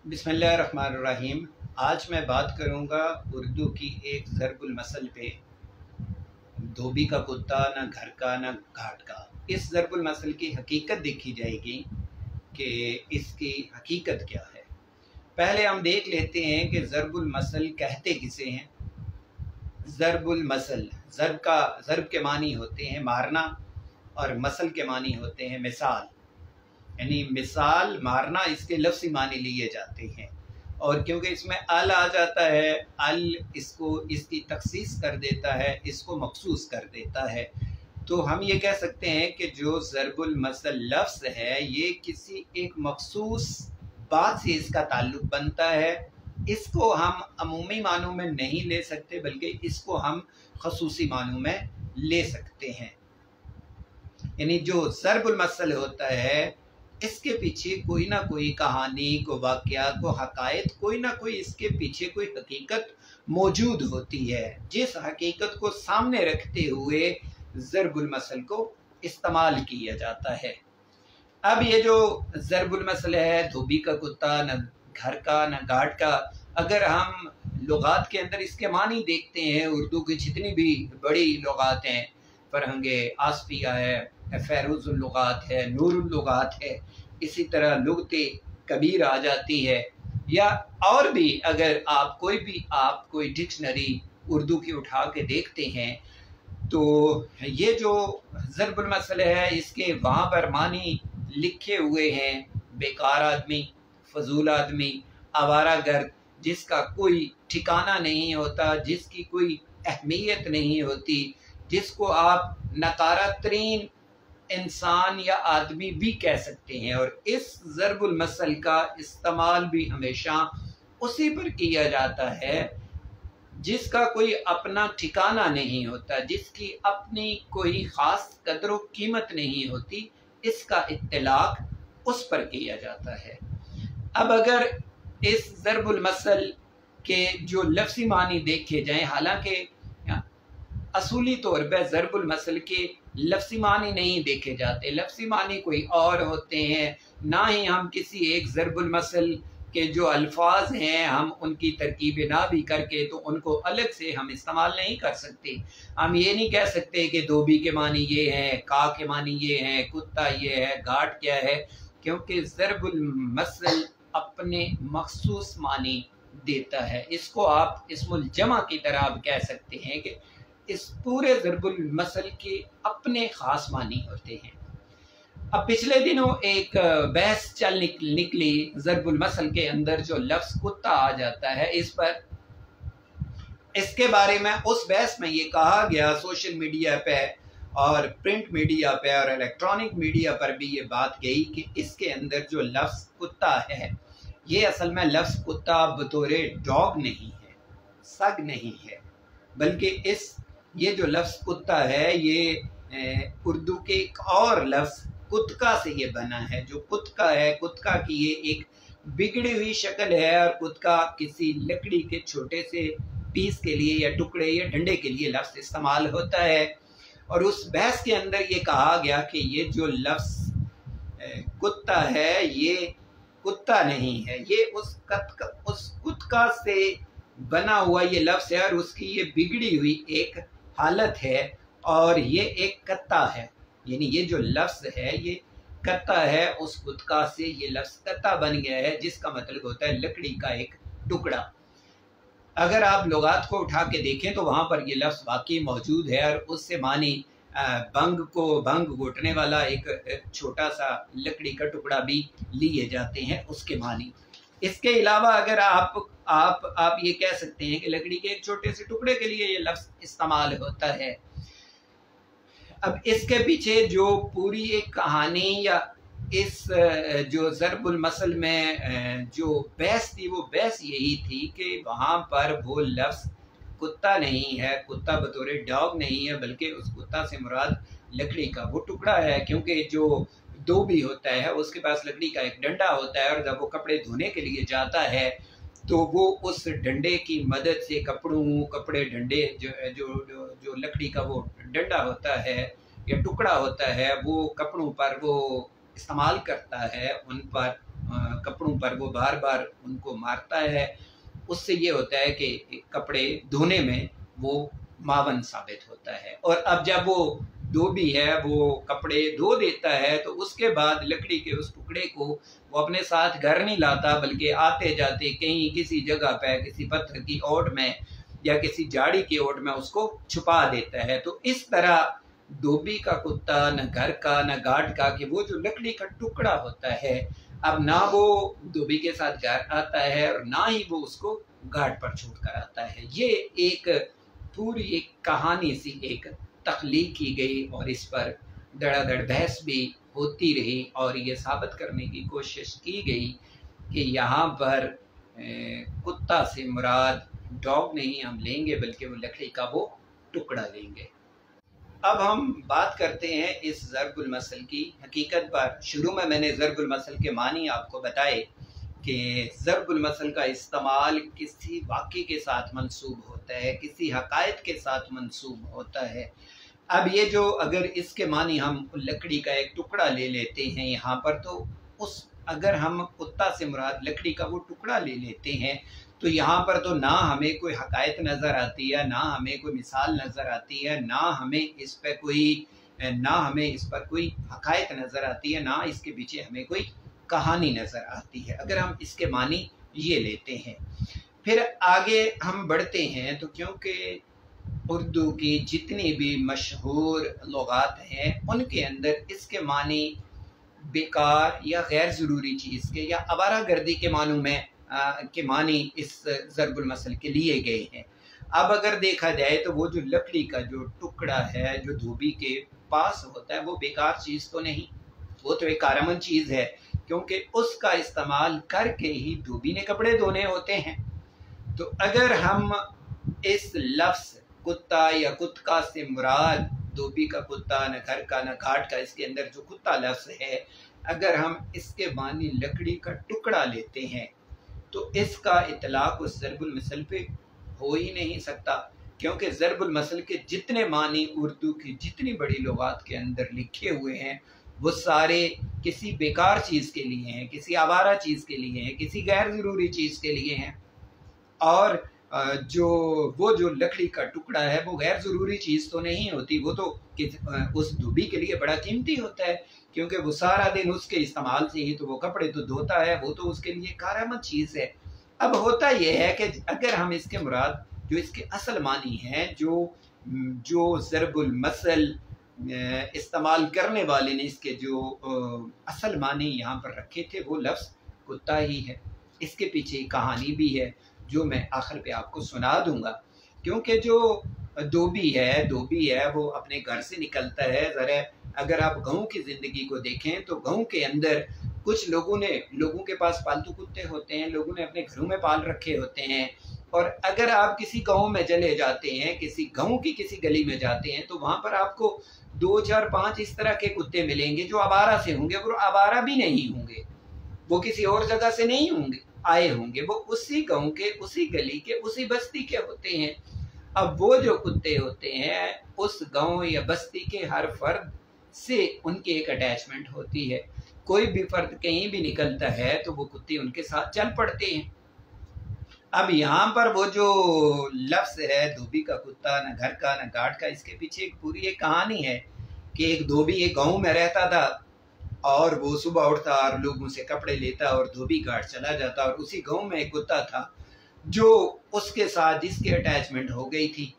बिस्मिल्लाहिर्रहमानिर्रहीम। आज मैं बात करूंगा उर्दू की एक ज़रबुल मसल पे। धोबी का कुत्ता न घर का न घाट का। इस ज़रबुल मसल की हकीकत देखी जाएगी कि इसकी हकीकत क्या है। पहले हम देख लेते हैं कि ज़रबुल मसल कहते किसे हैं। ज़रबुल मसल, ज़रब के मानी होते हैं मारना और मसल के मानी होते हैं मिसाल, यानी मिसाल मारना इसके लफ्ज़ी मानी लिए जाते हैं। और क्योंकि इसमें अल आ जाता है, अल इसकी तखसीस कर देता है, इसको मखसूस कर देता है। तो हम ये कह सकते हैं कि जो ज़रबुल मसल लफ्ज़ है ये किसी एक मखसूस बात से इसका ताल्लुक़ बनता है। इसको हम अमूमी मानों में नहीं ले सकते बल्कि इसको हम खसूसी मानों में ले सकते हैं। यानी जो ज़रबुल मसल होता है इसके पीछे कोई ना कोई कहानी, को वाक़या, को हकायत, कोई ना कोई इसके पीछे कोई हकीकत मौजूद होती है, जिस हकीकत को सामने रखते हुए ज़रबुल मसल को इस्तेमाल किया जाता है। अब ये जो ज़रबुल मसल है, धोबी का कुत्ता न घर का न घाट का, अगर हम लुगात के अंदर इसके मानी देखते हैं, उर्दू की जितनी भी बड़ी लुगात हैं, फरहंगे आसफिया है, फ़ैरूज़ुल लुगात है, नूरुल लुगात है, इसी तरह लुग़ते कबीर आ जाती है, या और भी अगर आप कोई डिक्शनरी उर्दू की उठा के देखते हैं तो ये जो ज़रबुल मसल है इसके वहाँ पर मानी लिखे हुए हैं। बेकार आदमी, फजूल आदमी, आवारागर्द, जिसका कोई ठिकाना नहीं होता, जिसकी कोई अहमियत नहीं होती, जिसको आप नकारा तरीन इंसान या आदमी भी कह सकते हैं। और इस ज़रबुल मसल का इस्तेमाल भी हमेशा उसी पर किया जाता है जिसका कोई अपना ठिकाना नहीं होता, जिसकी अपनी कोई ख़ास कदर व कीमत नहीं होती, इसका इत्तलाक उस पर किया जाता है। अब अगर इस ज़रबुल मसल के जो लफ्ज़ी मानी देखे जाएं, हालांकि असूली तौर पर ज़रबुल मसल के लफ्ज़ी मानी नहीं देखे जाते, लफ्ज़ी मानी कोई और होते हैं, ना ही हम किसी एक ज़रबुल मसल के जो अल्फाज हैं हम उनकी तरकीब ना भी करके तो उनको अलग से हम इस्तेमाल नहीं कर सकते। हम ये नहीं कह सकते कि धोबी के मानी ये हैं, का के मानी ये हैं, कुत्ता ये है, घाट क्या है, क्योंकि ज़रबुल मसल अपने मखसूस मानी देता है। इसको आप इस्मुल जमा की तरह आप कह सकते हैं कि इस पूरे ज़रबुल मसल के अपने ख़ास मानी होते हैं। अब पिछले दिनों एक बहस चल निकली ज़रबुल मसल के अंदर जो लफ्ज़ कुत्ता आ जाता है इस पर, इसके बारे में उस बहस में ये कहा गया सोशल मीडिया पे और प्रिंट मीडिया पे और इलेक्ट्रॉनिक मीडिया पर भी ये बात गई कि इसके अंदर जो लफ्ज़ कुत्ता है ये असल में लफ्ज़ कुत्ता बतौरे डॉग नहीं है, सग नहीं है, बल्कि ये जो लफ्ज़ कुत्ता है ये उर्दू के एक और लफ्ज़ कुत्का से ये बना है। जो कुत्का है, कुत्का की ये एक बिगड़ी हुई शक्ल है और कुत्का किसी लकड़ी के छोटे से पीस के लिए या टुकड़े या डंडे के लिए लफ्ज़ इस्तेमाल होता है। और उस बहस के अंदर ये कहा गया कि ये जो लफ्ज़ कुत्ता है ये कुत्ता नहीं है, ये उस कुत्का से बना हुआ ये लफ्ज़ है और उसकी ये बिगड़ी हुई एक हालत है और ये एक कत्ता है। यानी ये जो लफ्ज़ है ये कत्ता है, उस कुत्का से ये लफ्ज़ कत्ता बन गया है, जिसका मतलब होता है लकड़ी का एक टुकड़ा। अगर आप लुगात को उठा के देखें तो वहाँ पर ये लफ्ज़ वाकई मौजूद है और उससे मानी भंग घोटने वाला एक छोटा सा लकड़ी का टुकड़ा भी लिए जाते हैं उसके मानी। इसके अलावा अगर आप ये कह सकते हैं कि लकड़ी के एक छोटे से टुकड़े के लिए ये लफ्ज़ इस्तेमाल होता है। अब इसके पीछे जो पूरी एक कहानी या इस जो ज़रबुल मसल में जो बहस थी वो बहस यही थी कि वहाँ पर वो लफ्ज़ कुत्ता नहीं है, कुत्ता बतौर डॉग नहीं है, बल्कि उस कुत्ता से मुराद लकड़ी का वो टुकड़ा है। क्योंकि जो धोबी होता है उसके पास लकड़ी का एक डंडा होता है और जब वो कपड़े धोने के लिए जाता है तो वो उस डंडे की मदद से कपड़े डंडे जो लकड़ी का वो डंडा होता है या टुकड़ा होता है वो कपड़ों पर वो इस्तेमाल करता है, उन पर कपड़ों पर वो बार बार उनको मारता है, उससे ये होता है कि कपड़े धोने में वो मावन साबित होता है। और अब जब वो धोबी है वो कपड़े धो देता है तो उसके बाद लकड़ी के उस टुकड़े को वो अपने साथ घर नहीं लाता, बल्कि आते जाते कहीं किसी जगह पे किसी पत्थर की ओट में या किसी झाड़ी की ओट में उसको छुपा देता है। तो इस तरह धोबी का कुत्ता न घर का न घाट का, कि वो जो लकड़ी का टुकड़ा होता है अब ना वो धोबी के साथ घर आता है और ना ही वो उसको घाट पर छोड़ कर आता है। ये एक पूरी एक कहानी सी एक तख्लीक की गई और इस पर धड़ाधड़ बहस भी होती रही और ये साबित करने की कोशिश की गई कि यहाँ पर कुत्ता से मुराद डॉग नहीं हम लेंगे, बल्कि वो लकड़ी का वो टुकड़ा लेंगे। अब हम बात करते हैं इस ज़रबुल मसल की हकीकत पर। शुरू में मैंने ज़रबुल मसल के मानी आपको बताए कि ज़रबुल मसल का इस्तेमाल किसी वाक़े के साथ मंसूब होता है, किसी हक़ाइक़ के साथ मंसूब होता है। अब ये जो अगर इसके मानी हम लकड़ी का एक टुकड़ा ले लेते हैं यहाँ पर, तो उस अगर हम कुत्ता से मुराद लकड़ी का वो टुकड़ा ले लेते हैं तो यहाँ पर तो ना हमें कोई हकायत नज़र आती है, ना हमें कोई मिसाल नज़र आती है, ना हमें इस पर कोई हकायत नज़र आती है, ना इसके पीछे हमें कोई कहानी नज़र आती है, अगर हम इसके मानी ये लेते हैं। फिर आगे हम बढ़ते हैं तो क्योंकि उर्दू की जितनी भी मशहूर लुगात हैं उनके अंदर इसके मानी बेकार या गैर ज़रूरी चीज़ के या आवारा गर्दी के मानों में के मानी इस ज़रबुल मसल के लिए गए हैं। अब अगर देखा जाए तो वो जो लकड़ी का जो टुकड़ा है जो धोबी के पास होता है वो बेकार चीज़ तो नहीं, वो तो एक कारमंद चीज़ है, क्योंकि उसका इस्तेमाल करके ही धोबी ने कपड़े धोने होते हैं। तो अगर हम इस लफ्ज़ कुत्ता या कुत्ता से मुराद धोबी का कुत्ता, न घर का न घाट का, इसके अंदर जो कुत्ता लफ्ज़ है, अगर हम इसके मानी लकड़ी का टुकड़ा लेते हैं तो इसका इतलाक उस ज़रबुल मसल पे हो ही नहीं सकता, क्योंकि ज़रबुल मसल के जितने मानी उर्दू की जितनी बड़ी लुगात के अंदर लिखे हुए हैं वो सारे किसी बेकार चीज़ के लिए हैं, किसी आवारा चीज़ के लिए हैं, किसी गैर ज़रूरी चीज़ के लिए हैं। और वो जो लकड़ी का टुकड़ा है वो गैर ज़रूरी चीज़ तो नहीं होती, वो तो उस धोबी के लिए बड़ा कीमती होता है, क्योंकि वो सारा दिन उसके इस्तेमाल से ही तो वो कपड़े तो धोता है, वो तो उसके लिए कारआमद चीज़ है। अब होता यह है कि अगर हम इसके मुराद जो इसके असल मानी हैं, जो ज़रबुल मसल इस्तेमाल करने वाले ने इसके जो असल मानी यहाँ पर रखे थे वो लफ्ज़ कुत्ता ही है। इसके पीछे कहानी भी है जो मैं आखिर पे आपको सुना दूंगा, क्योंकि जो धोबी है वो अपने घर से निकलता है। ज़रा अगर आप गाँव की ज़िंदगी को देखें तो गाँव के अंदर कुछ लोगों के पास पालतू कुत्ते होते हैं, लोगों ने अपने घरों में पाल रखे होते हैं। और अगर आप किसी गाँव में चले जाते हैं, किसी गाँव की किसी गली में जाते हैं, तो वहाँ पर आपको 2, 4, 5 इस तरह के कुत्ते मिलेंगे जो आवारा से होंगे, और आवारा भी नहीं होंगे, वो किसी और जगह से नहीं होंगे आए होंगे, वो उसी गांव के, उसी गली के, उसी बस्ती के होते हैं। अब वो जो कुत्ते होते हैं उस गांव या बस्ती के हर फर्द से उनकी एक अटैचमेंट होती है। कोई भी फर्द कहीं भी निकलता है तो वो कुत्ते उनके साथ चल पड़ते हैं। अब यहाँ पर वो जो लफ्ज़ है धोबी का कुत्ता, न घर का न घाट का, इसके पीछे एक पूरी एक कहानी है कि एक धोबी एक गाँव में रहता था और वो सुबह उठता और लोगों से कपड़े लेता और धोबी घाट चला जाता, और उसी गांव में एक कुत्ता था जो उसके साथ जिसकी अटैचमेंट हो गई थी।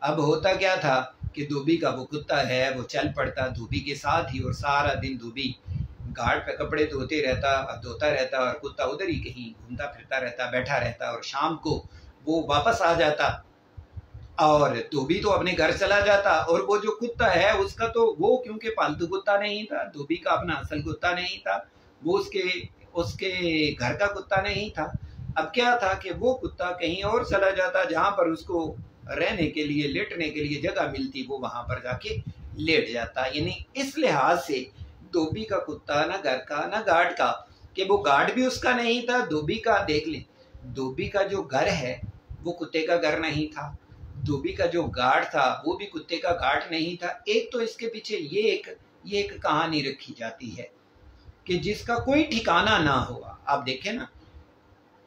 अब होता क्या था कि धोबी का वो कुत्ता है वो चल पड़ता धोबी के साथ ही, और सारा दिन धोबी घाट पे कपड़े धोता रहता और कुत्ता उधर ही कहीं घूमता फिरता रहता, बैठा रहता, और शाम को वो वापस आ जाता और धोबी तो अपने घर चला जाता। और वो जो कुत्ता है उसका तो वो क्योंकि पालतू कुत्ता नहीं था, धोबी का अपना असल कुत्ता नहीं था, वो उसके घर का कुत्ता नहीं था। अब क्या था कि वो कुत्ता कहीं और चला जाता जहां पर उसको रहने के लिए, लेटने के लिए जगह मिलती, वो वहां पर जाके लेट जाता। यानी इस लिहाज से धोबी का कुत्ता ना घर का ना घाट का, कि वो घाट भी उसका नहीं था। धोबी का देख ले, धोबी का जो घर है वो कुत्ते का घर नहीं था, धोबी का जो घाट था वो भी कुत्ते का घाट नहीं था। एक तो इसके पीछे ये एक कहानी रखी जाती है। کہ جس کا کوئی ٹھکانہ نہ ہوا. آپ دیکھیں نا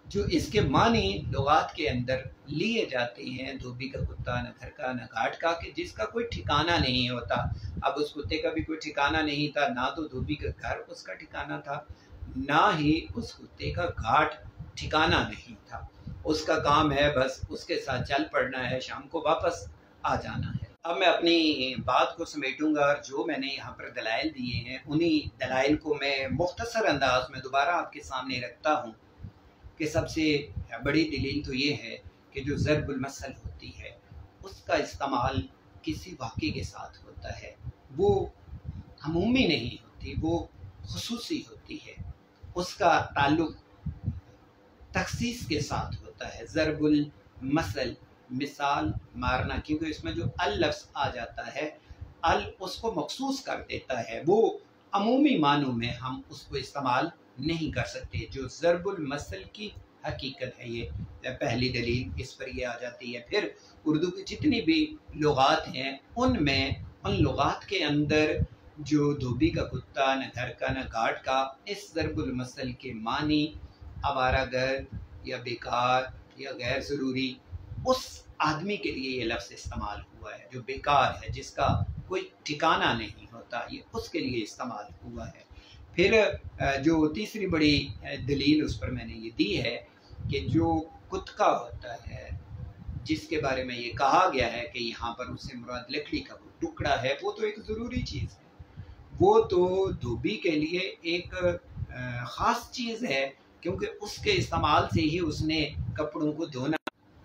جو اس کے معنی لغات کے اندر لیے جاتے ہیں، دھوبی کا کتا نہ گھر کا نہ گھاٹ کا، کہ جس کا کوئی ٹھکانہ نہیں ہوتا. اب اس کتے کا بھی کوئی ٹھکانہ نہیں تھا، نہ تو دھوبی کا گھر اس کا ٹھکانہ تھا، نہ ہی اس کتے کا گھاٹ ٹھکانہ نہیں تھا. اس کا کام ہے بس اس کے ساتھ چل پڑنا ہے، شام کو واپس آ جانا ہے. اب میں اپنی بات کو سمیٹوں گا، اور جو میں نے یہاں پر دلائل دیے ہیں انہی دلائل کو میں مختصر انداز میں دوبارہ آپ کے سامنے رکھتا ہوں. کہ سب سے بڑی دلیل تو یہ ہے کہ جو ضرب المثل ہوتی ہے اس کا استعمال کسی واقعے کے ساتھ ہوتا ہے، وہ عمومی نہیں ہوتی، وہ خصوصی ہوتی ہے. اس کا تعلق تخصیص کے ساتھ ہوتا ہے. ضرب المثل مثال مارنا، کیونکہ اس میں جو ال لفظ آ جاتا ہے، ال اس کو مخصوص کر دیتا ہے، وہ عمومی معنوں میں ہم اس کو استعمال نہیں کر سکتے. جو ضرب المثل کی حقیقت ہے، یہ پہلی دلیل اس پر یہ آ جاتی ہے. پھر اردو کی جتنی بھی لغات ہیں ان میں ان لغات کے اندر جو دھوبی کا کتا نہ گھر کا نہ گھاٹ کا، اس ضرب المثل کے معنی آوارہ گرد یا بیکار یا غیر ضروری، اس آدمی کے لیے یہ لفظ استعمال ہوا ہے جو بیکار ہے، جس کا کوئی ٹھکانہ نہیں ہوتا، یہ اس کے لیے استعمال ہوا ہے. پھر جو تیسری بڑی دلیل اس پر میں نے یہ دی ہے کہ جو کتکا ہوتا ہے جس کے بارے میں یہ کہا گیا ہے کہ یہاں پر اس سے مراد لکڑی کا وہ ٹکڑا ہے، وہ تو ایک ضروری چیز ہے، وہ تو دھوبی کے لیے ایک خاص چیز ہے، کیونکہ اس کے استعمال سے ہی اس نے کپڑوں کو دھونا.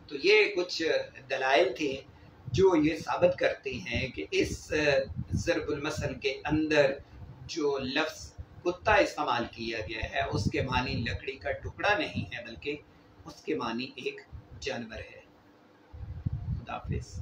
تو یہ کچھ دلائل تھے جو یہ ثابت کرتے ہیں کہ اس ضرب المثل کے اندر جو لفظ کتا استعمال کیا گیا ہے اس کے معنی لکڑی کا ٹکڑا نہیں ہے، بلکہ اس کے معنی ایک جانور ہے. خدا حافظ.